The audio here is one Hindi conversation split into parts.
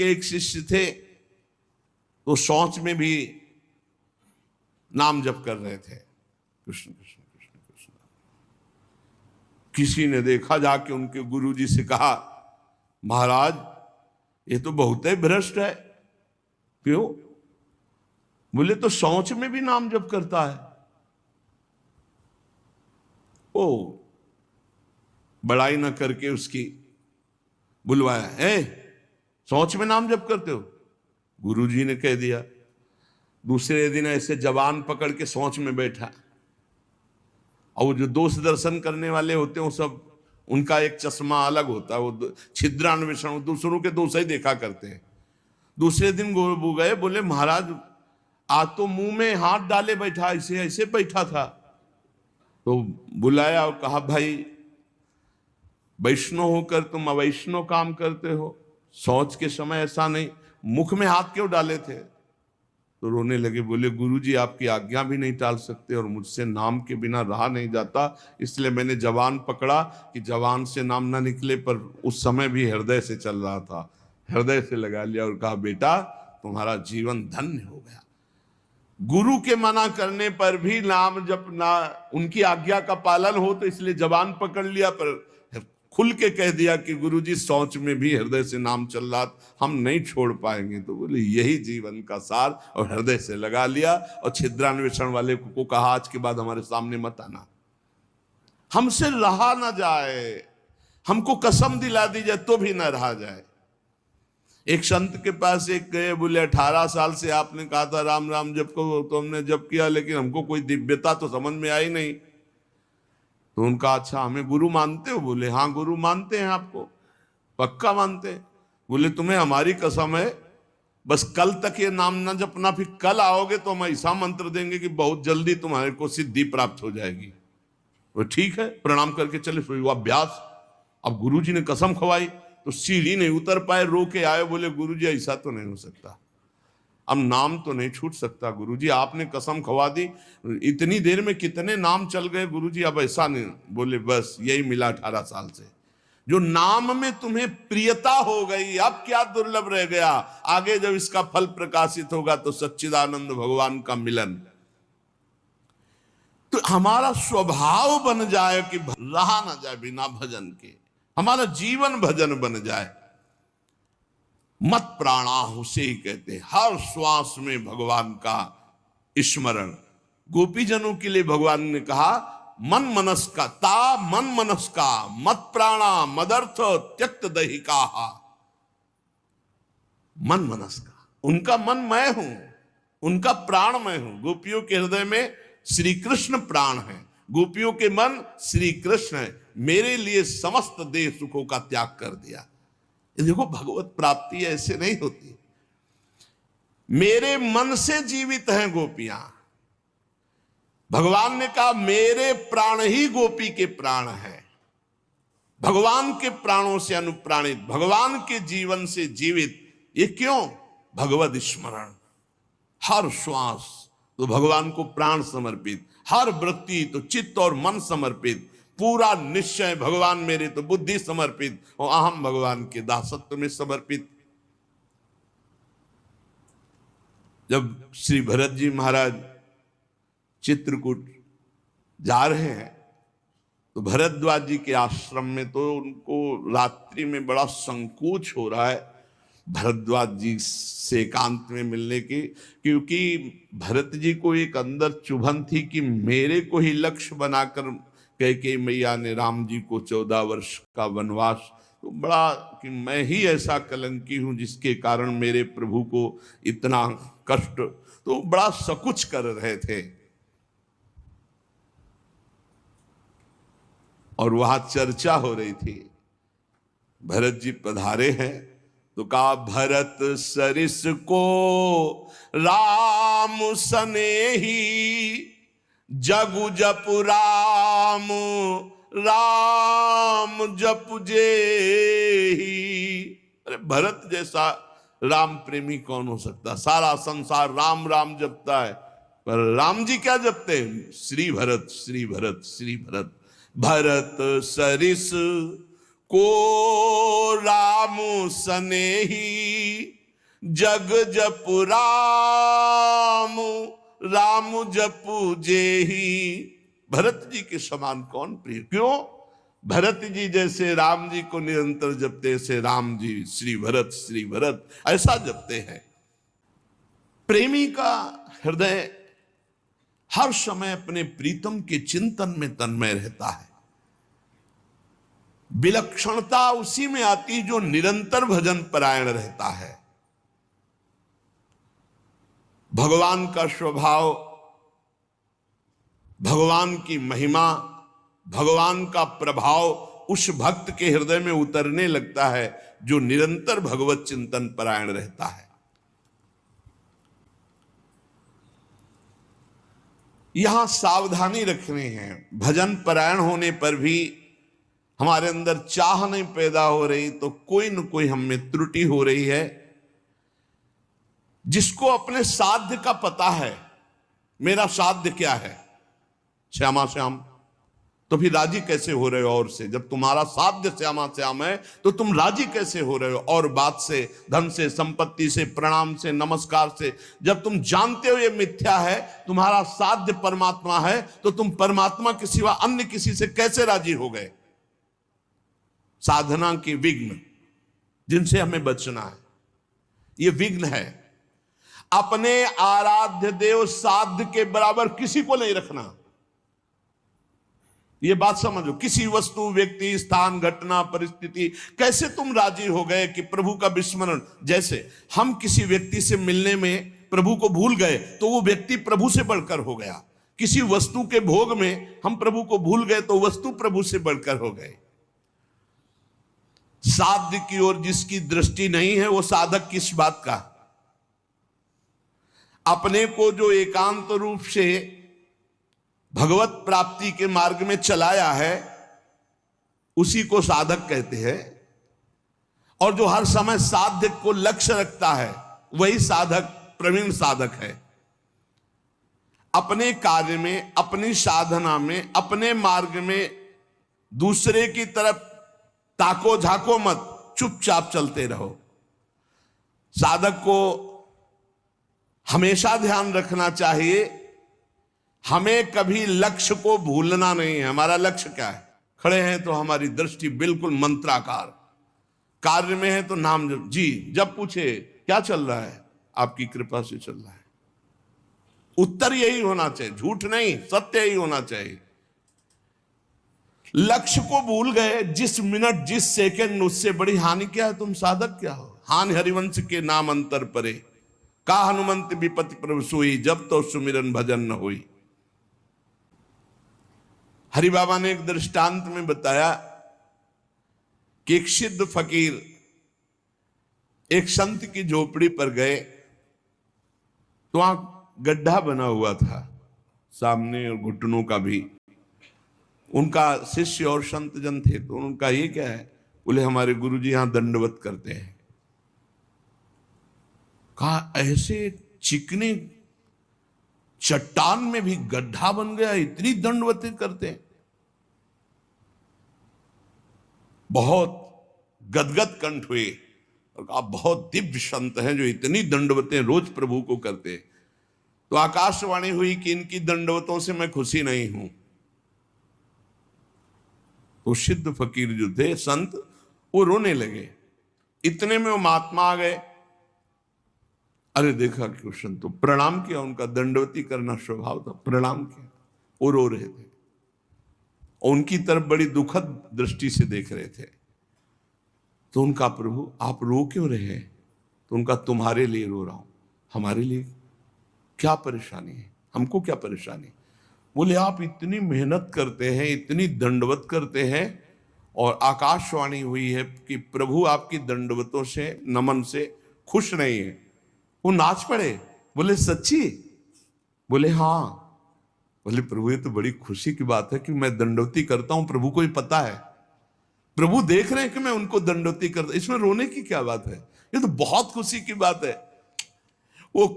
के एक शिष्य थे, तो शौच में भी नाम जप कर रहे थे, कृष्ण कृष्ण कृष्ण कृष्ण। किसी ने देखा, जाके उनके गुरुजी से कहा, महाराज ये तो बहुत ही भ्रष्ट है। क्यों? बोले तो शौच में भी नाम जप करता है। ओ, बड़ाई ना करके उसकी बुलवाया, शौच में नाम जप करते हो? गुरुजी ने कह दिया। दूसरे दिन ऐसे जवान पकड़ के शौच में बैठा, और वो जो दोष दर्शन करने वाले होते हैं वो सब, उनका एक चश्मा अलग होता है, वो छिद्रान्वेषण, दूसरों के दोष ही देखा करते हैं। दूसरे दिन वो गए, बोले महाराज आज तो मुंह में हाथ डाले बैठा, ऐसे ऐसे बैठा था। तो बुलाया और कहा, भाई वैष्णव होकर तुम अवैष्णव काम करते हो, शौच के समय ऐसा नहीं, मुख में हाथ क्यों डाले थे? तो रोने लगे, बोले गुरुजी आपकी आज्ञा भी नहीं टाल सकते, और मुझसे नाम के बिना रहा नहीं जाता, इसलिए मैंने जवान पकड़ा कि जवान से नाम ना निकले, पर उस समय भी हृदय से चल रहा था, हृदय से लगा लिया और कहा, बेटा तुम्हारा जीवन धन्य हो गया। गुरु के मना करने पर भी नाम जपना, उनकी आज्ञा का पालन हो, तो इसलिए जवान पकड़ लिया, पर खुल के कह दिया कि गुरुजी शौच में भी हृदय से नाम चल रहा, हम नहीं छोड़ पाएंगे। तो बोले यही जीवन का सार, और हृदय से लगा लिया। और छिद्रान्वेषण वाले को कहा, आज के बाद हमारे सामने मत आना, हमसे रहा ना जाए, हमको कसम दिला दी जाए तो भी ना रहा जाए। एक संत के पास एक गए, बोले 18 साल से आपने कहा था राम राम जप को, तो हमने जप किया, लेकिन हमको कोई दिव्यता तो समझ में आई नहीं। तो उनका, अच्छा हमें गुरु मानते हो? बोले हाँ गुरु मानते हैं, आपको पक्का मानते हैं। बोले तुम्हें हमारी कसम है, बस कल तक ये नाम ना जपना, फिर कल आओगे तो हम ऐसा मंत्र देंगे कि बहुत जल्दी तुम्हारे को सिद्धि प्राप्त हो जाएगी। वो ठीक है, प्रणाम करके चले, सो अभ्यास। अब गुरुजी ने कसम खवाई तो सीढ़ी नहीं उतर पाए, रो के आए, बोले गुरुजी ऐसा तो नहीं हो सकता, अब नाम तो नहीं छूट सकता गुरुजी, आपने कसम खवा दी, इतनी देर में कितने नाम चल गए गुरुजी, अब ऐसा नहीं। बोले बस यही मिला 18 साल से, जो नाम में तुम्हें प्रियता हो गई, अब क्या दुर्लभ रह गया, आगे जब इसका फल प्रकाशित होगा तो सच्चिदानंद भगवान का मिलन। तो हमारा स्वभाव बन जाए कि रहा ना जाए बिना भजन के, हमारा जीवन भजन बन जाए। मत प्राणाह उसे ही कहते, हर श्वास में भगवान का स्मरण। गोपीजनों के लिए भगवान ने कहा, मन मनस का ता मन मनस का मत प्राणा मदर्थ त्यक्त दहिका। मन मनस का, उनका मन मैं हूं, उनका प्राण मैं हूं। गोपियों के हृदय में श्री कृष्ण प्राण है, गोपियों के मन श्री कृष्ण है, मेरे लिए समस्त देह सुखों का त्याग कर दिया। देखो भगवत प्राप्ति ऐसे नहीं होती, मेरे मन से जीवित हैं गोपियां। भगवान ने कहा मेरे प्राण ही गोपी के प्राण हैं, भगवान के प्राणों से अनुप्राणित, भगवान के जीवन से जीवित। ये क्यों? भगवद स्मरण, हर श्वास तो भगवान को प्राण समर्पित, हर वृत्ति तो चित्त और मन समर्पित, पूरा निश्चय भगवान मेरे तो बुद्धि समर्पित, और अहम भगवान के दासत्व में समर्पित। जब श्री भरत जी महाराज चित्रकूट जा रहे हैं तो भरद्वाज जी के आश्रम में तो उनको रात्रि में बड़ा संकोच हो रहा है भरद्वाज जी से एकांत में मिलने की, क्योंकि भरत जी को एक अंदर चुभन थी कि मेरे को ही लक्ष्य बनाकर कैकेयी मैया ने राम जी को 14 वर्ष का वनवास, तो बड़ा कि मैं ही ऐसा कलंकी हूं जिसके कारण मेरे प्रभु को इतना कष्ट, तो बड़ा सकुच कर रहे थे। और वहां चर्चा हो रही थी, भरत जी पधारे हैं तो कहा भरत सरिस को राम सनेही, जगु जप राम राम जप जेही। अरे भरत जैसा राम प्रेमी कौन हो सकता, सारा संसार राम राम जपता है, पर राम जी क्या जपते हैं? श्री भरत श्री भरत श्री भरत। भरत सरिस को राम सनेही, जग जपु राम, राम जपु जेही। भरत जी के समान कौन प्रिय? क्यों? भरत जी जैसे राम जी को निरंतर जपते, से राम जी श्री भरत ऐसा जपते हैं। प्रेमी का हृदय हर समय अपने प्रीतम के चिंतन में तन्मय रहता है। विलक्षणता उसी में आती जो निरंतर भजन परायण रहता है। भगवान का स्वभाव, भगवान की महिमा, भगवान का प्रभाव उस भक्त के हृदय में उतरने लगता है जो निरंतर भगवत चिंतन परायण रहता है। यहां सावधानी रखनी है। भजन परायण होने पर भी हमारे अंदर चाह नहीं पैदा हो रही तो कोई न कोई हम में त्रुटि हो रही है। जिसको अपने साध्य का पता है, मेरा साध्य क्या है, श्यामा श्याम, तो फिर राजी कैसे हो रहे हो और से? जब तुम्हारा साध्य श्यामा श्याम है तो तुम राजी कैसे हो रहे हो और बात से, धन से, संपत्ति से, प्रणाम से, नमस्कार से? जब तुम जानते हो ये मिथ्या है, तुम्हारा साध्य परमात्मा है, तो तुम परमात्मा के सिवा अन्य किसी से कैसे राजी हो गए? साधना के विघ्न जिनसे हमें बचना है, ये विघ्न है। अपने आराध्य देव साध्य के बराबर किसी को नहीं रखना, ये बात समझो। किसी वस्तु, व्यक्ति, स्थान, घटना, परिस्थिति, कैसे तुम राजी हो गए कि प्रभु का विस्मरण? जैसे हम किसी व्यक्ति से मिलने में प्रभु को भूल गए तो वो व्यक्ति प्रभु से बढ़कर हो गया। किसी वस्तु के भोग में हम प्रभु को भूल गए तो वस्तु प्रभु से बढ़कर हो गए। साध्य की ओर जिसकी दृष्टि नहीं है वो साधक किस बात का? अपने को जो एकांत रूप से भगवत प्राप्ति के मार्ग में चलाया है उसी को साधक कहते हैं। और जो हर समय साध्य को लक्ष्य रखता है वही साधक, प्रवीण साधक है। अपने कार्य में, अपनी साधना में, अपने मार्ग में दूसरे की तरफ ताको झाको मत, चुपचाप चलते रहो। साधक को हमेशा ध्यान रखना चाहिए, हमें कभी लक्ष्य को भूलना नहीं है। हमारा लक्ष्य क्या है? खड़े हैं तो हमारी दृष्टि बिल्कुल मंत्राकार, कार्य में है तो नाम जी। जब पूछे क्या चल रहा है, आपकी कृपा से चल रहा है, उत्तर यही होना चाहिए, झूठ नहीं, सत्य ही होना चाहिए। लक्ष्य को भूल गए जिस मिनट, जिस सेकंड, उससे बड़ी हानि क्या है? तुम साधक क्या हो? हानि हरिवंश के नाम अंतर परे, का हनुमंत विपति प्रभु सोई, जब तो सुमिरन भजन न होई। हरि बाबा ने एक दृष्टांत में बताया कि एक सिद्ध फकीर एक संत की झोपड़ी पर गए तो वहां गड्ढा बना हुआ था सामने और घुटनों का भी। उनका शिष्य और संत जन थे तो उनका ये क्या है? बोले हमारे गुरुजी यहां दंडवत करते हैं। कहा ऐसे चिकने चट्टान में भी गड्ढा बन गया, इतनी दंडवती करते हैं? बहुत गदगद कंठ हुए और कहा बहुत दिव्य संत हैं जो इतनी दंडवतें रोज प्रभु को करते। तो आकाशवाणी हुई कि इनकी दंडवतों से मैं खुशी नहीं हूं। तो सिद्ध फकीर जो थे, संत, वो रोने लगे। इतने में वो महात्मा आ गए। अरे देखा क्वेश्चन, तो प्रणाम किया, उनका दंडवती करना स्वभाव था, प्रणाम किया। वो रो रहे थे और उनकी तरफ बड़ी दुखद दृष्टि से देख रहे थे। तो उनका प्रभु आप रो क्यों रहे? तो उनका तुम्हारे लिए रो रहा हूं। हमारे लिए क्या परेशानी है? हमको क्या परेशानी? बोले आप इतनी मेहनत करते हैं, इतनी दंडवत करते हैं और आकाशवाणी हुई है कि प्रभु आपकी दंडवतों से, नमन से खुश नहीं है। वो नाच पड़े। बोले सच्ची? बोले हाँ। बोले प्रभु ये तो बड़ी खुशी की बात है कि मैं दंडवती करता हूं, प्रभु को ही पता है, प्रभु देख रहे हैं कि मैं उनको दंडवती करता, इसमें रोने की क्या बात है? ये तो बहुत खुशी की बात है। वो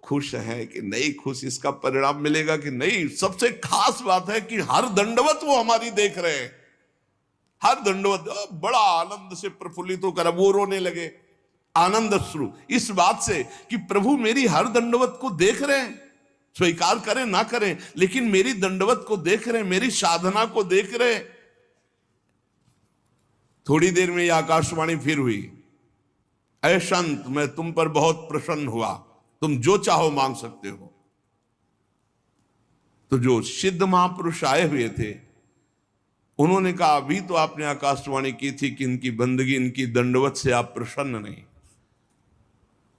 खुश है कि नहीं खुश, इसका परिणाम मिलेगा कि नहीं, सबसे खास बात है कि हर दंडवत वो हमारी देख रहे हैं। हर दंडवत बड़ा आनंद से प्रफुल्लित होकर अब वो रोने लगे। आनंद अश्रु इस बात से कि प्रभु मेरी हर दंडवत को देख रहे हैं, स्वीकार करें ना करें, लेकिन मेरी दंडवत को देख रहे हैं, मेरी साधना को देख रहे हैं। थोड़ी देर में यह आकाशवाणी फिर हुई, ऐ संत मैं तुम पर बहुत प्रसन्न हुआ, तुम जो चाहो मांग सकते हो। तो जो सिद्ध महापुरुष आए हुए थे उन्होंने कहा अभी तो आपने आकाशवाणी की थी कि इनकी बंदगी, इनकी दंडवत से आप प्रसन्न नहीं,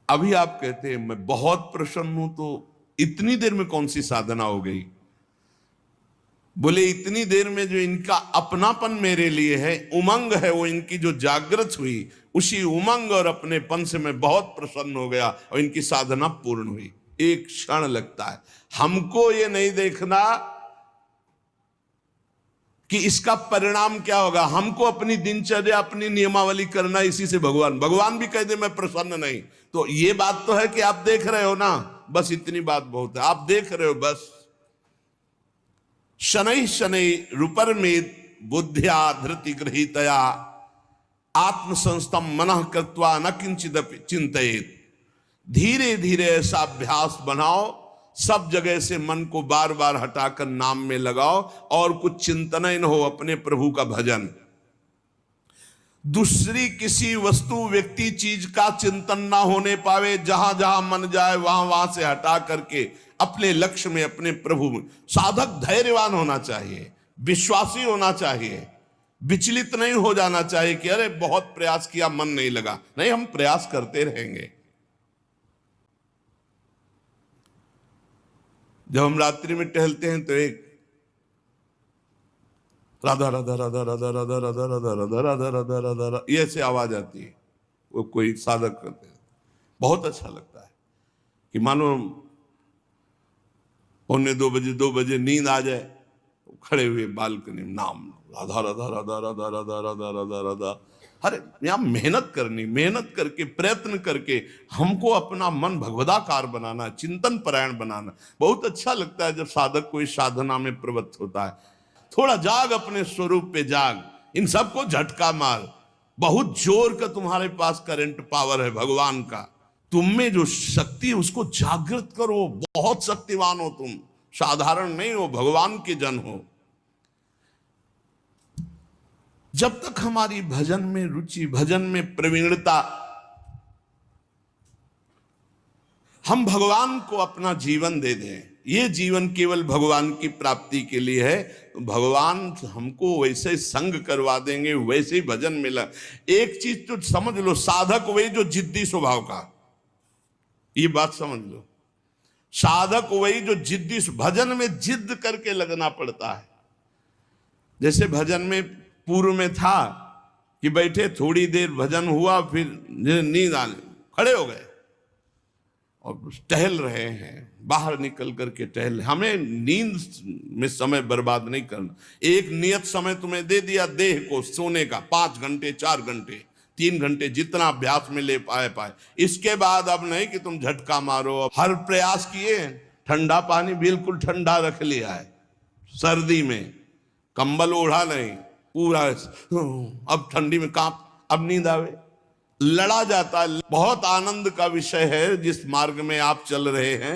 अभी आप कहते हैं मैं बहुत प्रसन्न हूं, तो इतनी देर में कौन सी साधना हो गई? बोले इतनी देर में जो इनका अपनापन मेरे लिए है, उमंग है, वो इनकी जो जागृत हुई, उसी उमंग और अपनेपन से मैं बहुत प्रसन्न हो गया और इनकी साधना पूर्ण हुई। एक क्षण लगता है। हमको ये नहीं देखना कि इसका परिणाम क्या होगा, हमको अपनी दिनचर्या, अपनी नियमावली करना, इसी से भगवान भी कह दे मैं प्रसन्न नहीं, तो ये बात तो है कि आप देख रहे हो ना, बस इतनी बात बहुत है, आप देख रहे हो बस। शनै शनै रूपरमेत बुद्ध्या धृति गृहीतया आत्मसंस्थम मनः कृत्वा न किंचिदपि चिंतयेत। धीरे धीरे ऐसा अभ्यास बनाओ, सब जगह से मन को बार बार हटाकर नाम में लगाओ और कुछ चिंतन ही न हो, अपने प्रभु का भजन। दूसरी किसी वस्तु, व्यक्ति, चीज का चिंतन ना होने पावे, जहां जहां मन जाए वहां वहां से हटा करके अपने लक्ष्य में, अपने प्रभु में। साधक धैर्यवान होना चाहिए, विश्वासी होना चाहिए, विचलित नहीं हो जाना चाहिए कि अरे बहुत प्रयास किया मन नहीं लगा। नहीं, हम प्रयास करते रहेंगे। जब हम रात्रि में टहलते हैं तो एक राधा राधा राधा राधा राधा राधा राधा राधा राधा राधा राधा राधा ये ऐसे आवाज आती है, वो कोई साधक करते हैं, बहुत अच्छा लगता है कि मानो 1:45 2 बजे नींद आ जाए, खड़े हुए बालकनी में नाम राधा राधा राधा राधा राधा राधा राधा राधा। अरे यहाँ मेहनत करनी, मेहनत करके, प्रयत्न करके हमको अपना मन भगवदाकार बनाना, चिंतन परायण बनाना। बहुत अच्छा लगता है जब साधक कोई साधना में प्रवृत्त होता है। थोड़ा जाग, अपने स्वरूप पे जाग, इन सबको झटका मार। बहुत जोर का तुम्हारे पास करंट पावर है भगवान का, तुम में जो शक्ति है उसको जागृत करो। बहुत शक्तिवान हो तुम, साधारण नहीं हो, भगवान के जन हो। जब तक हमारी भजन में रुचि, भजन में प्रवीणता, हम भगवान को अपना जीवन दे दें, ये जीवन केवल भगवान की प्राप्ति के लिए है, तो भगवान हमको वैसे संग करवा देंगे, वैसे ही भजन मिला। एक चीज तो समझ लो, साधक वही जो जिद्दी स्वभाव का, ये बात समझ लो, साधक वही जो जिद्दी, भजन में जिद करके लगना पड़ता है। जैसे भजन में पूर्व में था कि बैठे, थोड़ी देर भजन हुआ, फिर नींद आने, खड़े हो गए और टहल रहे हैं, बाहर निकल करके टहल। हमें नींद में समय बर्बाद नहीं करना। एक नियत समय तुम्हें दे दिया देह को सोने का, 5 घंटे 4 घंटे 3 घंटे, जितना अभ्यास में ले पाए। इसके बाद अब नहीं कि तुम झटका मारो। हर प्रयास किए, ठंडा पानी बिल्कुल ठंडा रख लिया है, सर्दी में कंबल ओढ़ा नहीं, पूरा अब ठंडी में कांप, अब नींद आवे, लड़ा जाता है। बहुत आनंद का विषय है जिस मार्ग में आप चल रहे हैं।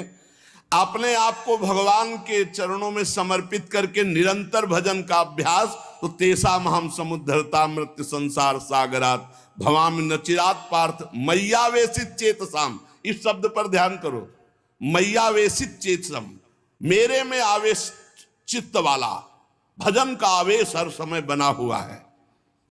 अपने आप को भगवान के चरणों में समर्पित करके निरंतर भजन का अभ्यास, तो तेषाम हम समुद्धरता मृत्यु संसार सागरात भवामि न चिरात पार्थ मय्यावेशित चेतसाम। इस शब्द पर ध्यान करो, मय्यावेशित चेतसम, मेरे में आवेश चित्त वाला। भजन का आवेश हर समय बना हुआ है।